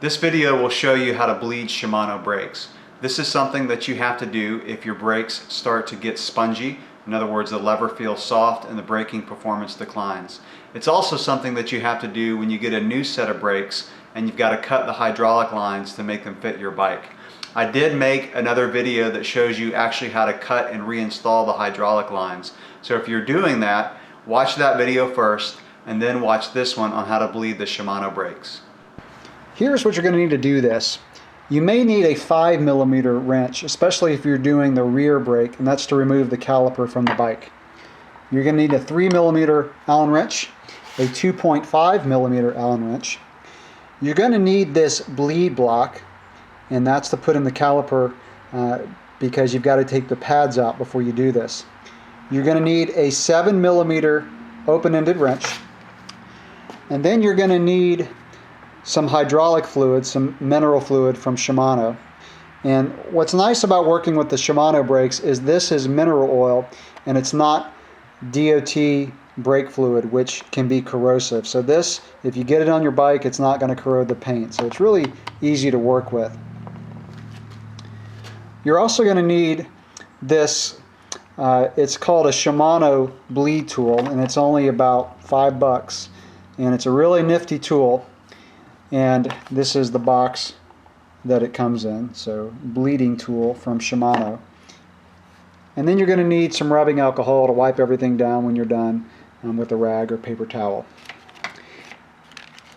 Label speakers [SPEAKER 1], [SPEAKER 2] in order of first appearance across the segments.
[SPEAKER 1] This video will show you how to bleed Shimano brakes. This is something that you have to do if your brakes start to get spongy. In other words, the lever feels soft and the braking performance declines. It's also something that you have to do when you get a new set of brakes and you've got to cut the hydraulic lines to make them fit your bike. I did make another video that shows you actually how to cut and reinstall the hydraulic lines. So if you're doing that, watch that video first and then watch this one on how to bleed the Shimano brakes.
[SPEAKER 2] Here's what you're going to need to do this. You may need a 5mm wrench, especially if you're doing the rear brake, and that's to remove the caliper from the bike. You're going to need a 3mm Allen wrench, a 2.5mm Allen wrench. You're going to need this bleed block, and that's to put in the caliper because you've got to take the pads out before you do this. You're going to need a 7mm open-ended wrench, and then you're going to need some hydraulic fluid, some mineral fluid from Shimano. And what's nice about working with the Shimano brakes is this is mineral oil and it's not DOT brake fluid, which can be corrosive. So this, if you get it on your bike, it's not going to corrode the paint. So it's really easy to work with. You're also going to need this, it's called a Shimano bleed tool, and it's only about $5. And it's a really nifty tool. And this is the box that it comes in, so bleeding tool from Shimano. And then you're going to need some rubbing alcohol to wipe everything down when you're done with a rag or paper towel.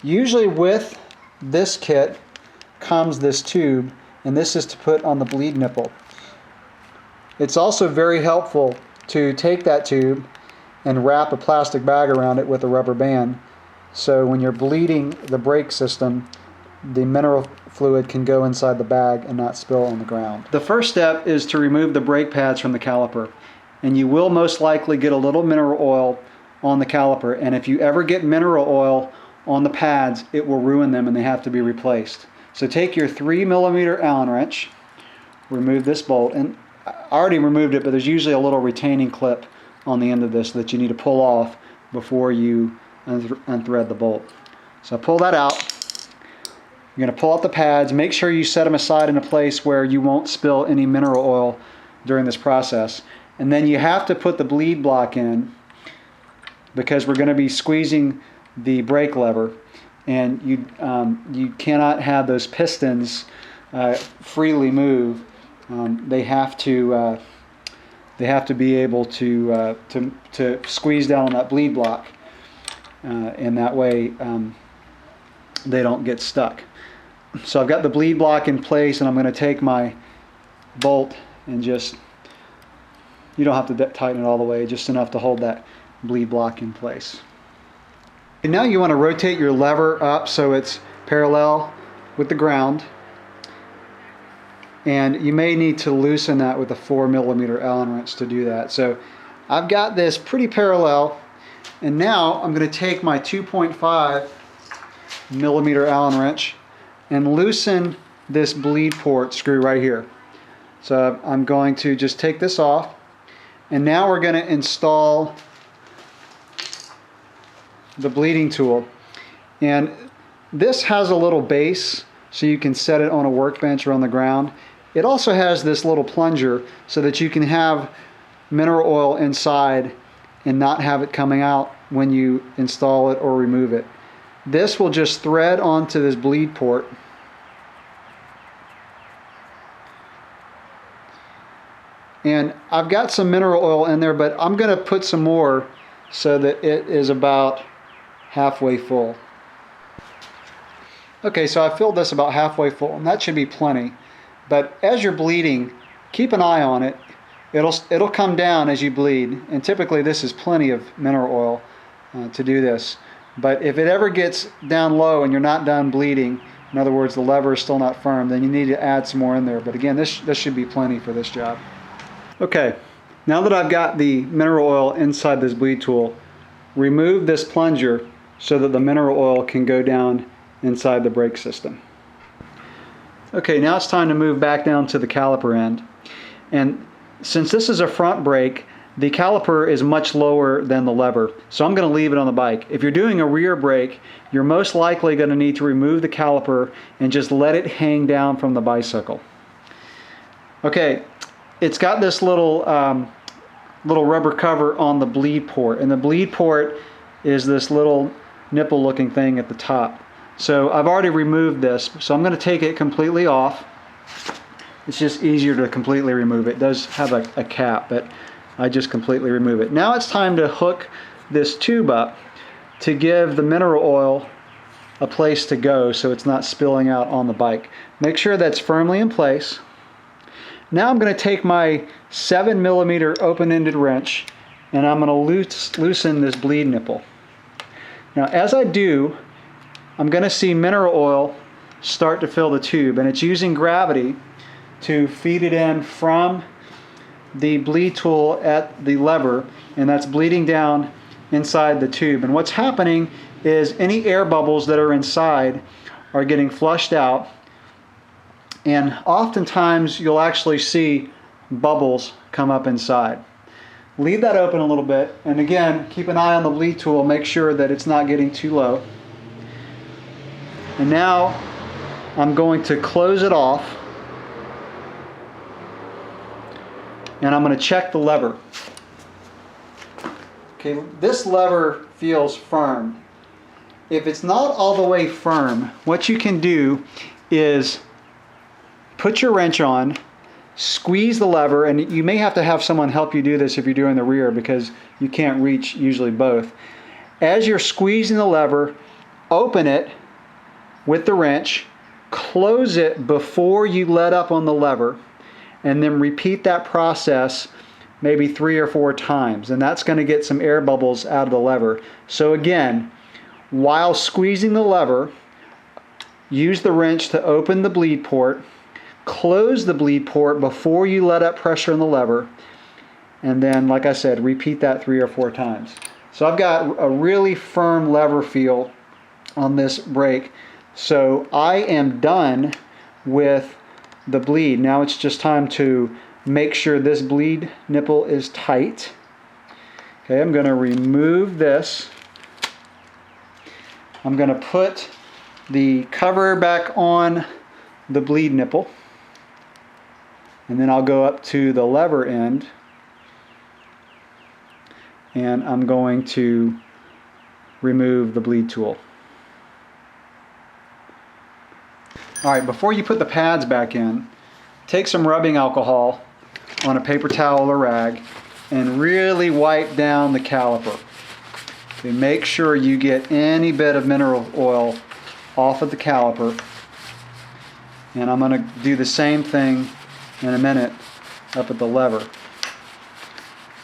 [SPEAKER 2] Usually with this kit comes this tube, and this is to put on the bleed nipple. It's also very helpful to take that tube and wrap a plastic bag around it with a rubber band. So when you're bleeding the brake system, the mineral fluid can go inside the bag and not spill on the ground. The first step is to remove the brake pads from the caliper. And you will most likely get a little mineral oil on the caliper. And if you ever get mineral oil on the pads, it will ruin them and they have to be replaced. So take your 3mm Allen wrench, remove this bolt. And I already removed it, but there's usually a little retaining clip on the end of this that you need to pull off before you unthread the bolt. So pull that out. You're going to pull out the pads. Make sure you set them aside in a place where you won't spill any mineral oil during this process. And then you have to put the bleed block in because we're going to be squeezing the brake lever, and you cannot have those pistons freely move. They have to be able to squeeze down on that bleed block. And that way they don't get stuck. So I've got the bleed block in place, and I'm going to take my bolt and just, you don't have to tighten it all the way, just enough to hold that bleed block in place. And now you want to rotate your lever up so it's parallel with the ground, and you may need to loosen that with a 4mm Allen wrench to do that. So I've got this pretty parallel. And now I'm going to take my 2.5mm Allen wrench and loosen this bleed port screw right here. So I'm going to just take this off, and now we're going to install the bleeding tool. And this has a little base so you can set it on a workbench or on the ground. It also has this little plunger so that you can have mineral oil inside and not have it coming out when you install it or remove it. This will just thread onto this bleed port. And I've got some mineral oil in there, but I'm going to put some more so that it is about halfway full. Okay, so I filled this about halfway full, and that should be plenty. But as you're bleeding, keep an eye on it. It'll come down as you bleed, and typically this is plenty of mineral oil to do this. But if it ever gets down low and you're not done bleeding, in other words the lever is still not firm, then you need to add some more in there. But again, this should be plenty for this job. Okay, now that I've got the mineral oil inside this bleed tool, remove this plunger so that the mineral oil can go down inside the brake system. Okay, now it's time to move back down to the caliper end. And since this is a front brake, the caliper is much lower than the lever, so I'm going to leave it on the bike. If you're doing a rear brake, you're most likely going to need to remove the caliper and just let it hang down from the bicycle. Okay, it's got this little rubber cover on the bleed port, and the bleed port is this little nipple looking thing at the top. So I've already removed this, so I'm going to take it completely off. It's just easier to completely remove it. It does have a cap, but I just completely remove it. Now it's time to hook this tube up to give the mineral oil a place to go so it's not spilling out on the bike. Make sure that's firmly in place. Now I'm going to take my 7mm open-ended wrench and I'm going to loosen this bleed nipple. Now as I do, I'm going to see mineral oil start to fill the tube, and it's using gravity to feed it in from the bleed tool at the lever, and that's bleeding down inside the tube. And what's happening is any air bubbles that are inside are getting flushed out, and oftentimes you'll actually see bubbles come up inside. Leave that open a little bit, and again, keep an eye on the bleed tool, make sure that it's not getting too low. And now I'm going to close it off, and I'm going to check the lever. Okay, this lever feels firm. If it's not all the way firm, what you can do is put your wrench on, squeeze the lever, and you may have to have someone help you do this if you're doing the rear because you can't reach usually both. As you're squeezing the lever, open it with the wrench, close it before you let up on the lever, and then repeat that process maybe 3 or 4 times, and that's going to get some air bubbles out of the lever. So again, while squeezing the lever, use the wrench to open the bleed port, close the bleed port before you let up pressure on the lever, and then, like I said, repeat that 3 or 4 times. So I've got a really firm lever feel on this brake, so I am done with the bleed. Now it's just time to make sure this bleed nipple is tight. Okay, I'm going to remove this. I'm going to put the cover back on the bleed nipple, and then I'll go up to the lever end, and I'm going to remove the bleed tool. Alright, before you put the pads back in, take some rubbing alcohol on a paper towel or rag and really wipe down the caliper. Okay, make sure you get any bit of mineral oil off of the caliper. And I'm going to do the same thing in a minute up at the lever.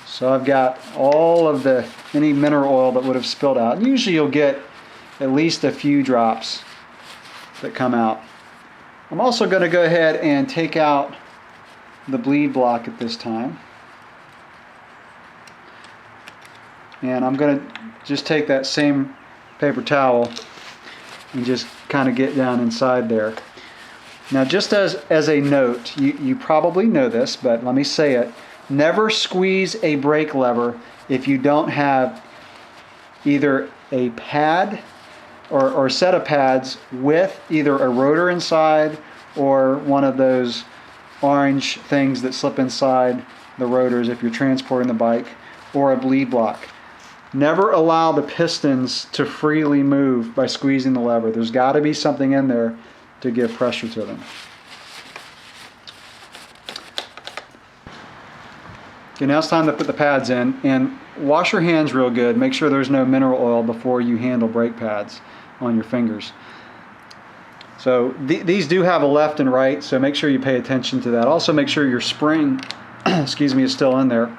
[SPEAKER 2] So I've got all of any mineral oil that would have spilled out. And usually you'll get at least a few drops that come out. I'm also going to go ahead and take out the bleed block at this time. And I'm going to just take that same paper towel and just kind of get down inside there. Now, just as a note, you probably know this, but let me say it. Never squeeze a brake lever if you don't have either a pad or set of pads with either a rotor inside or one of those orange things that slip inside the rotors if you're transporting the bike, or a bleed block. Never allow the pistons to freely move by squeezing the lever. There's got to be something in there to give pressure to them. Okay, now it's time to put the pads in, and wash your hands real good. Make sure there's no mineral oil before you handle brake pads on your fingers. So these do have a left and right, so make sure you pay attention to that. Also make sure your spring excuse me, is still in there.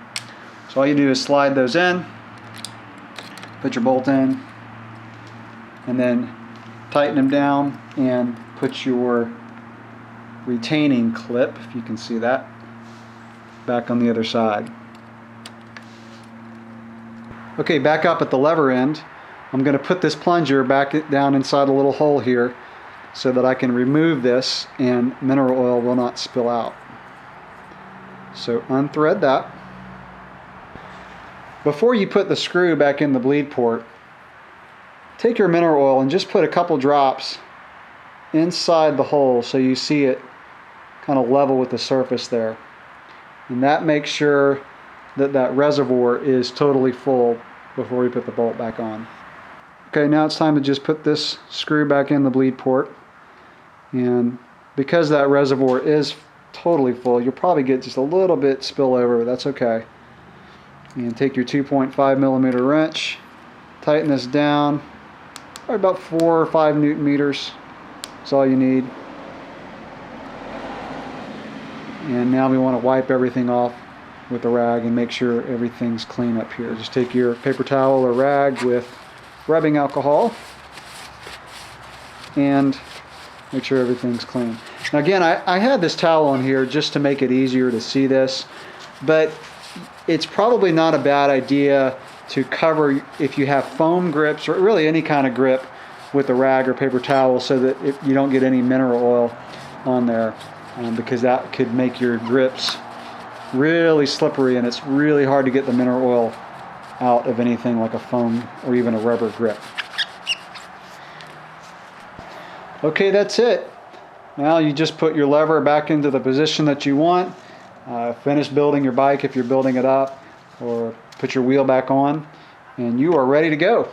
[SPEAKER 2] So all you do is slide those in, put your bolt in, and then tighten them down and put your retaining clip, if you can see that, back on the other side. Okay, back up at the lever end, I'm going to put this plunger back down inside a little hole here so that I can remove this and mineral oil will not spill out. So unthread that. before you put the screw back in the bleed port, take your mineral oil and just put a couple drops inside the hole so you see it kind of level with the surface there. And that makes sure that that reservoir is totally full before we put the bolt back on. Okay, now it's time to just put this screw back in the bleed port. And because that reservoir is totally full, you'll probably get just a little bit spillover, but that's okay. And take your 2.5 millimeter wrench, tighten this down, probably about 4 or 5 Newton meters. That's all you need. And now we want to wipe everything off with a rag and make sure everything's clean up here. Just take your paper towel or rag with rubbing alcohol and make sure everything's clean. Now again, I had this towel on here just to make it easier to see this, but it's probably not a bad idea to cover if you have foam grips or really any kind of grip with a rag or paper towel so that you don't get any mineral oil on there, because that could make your grips really slippery and it's really hard to get the mineral oil out of anything like a foam or even a rubber grip. Okay, that's it. Now you just put your lever back into the position that you want, finish building your bike if you're building it up, or put your wheel back on, and you are ready to go.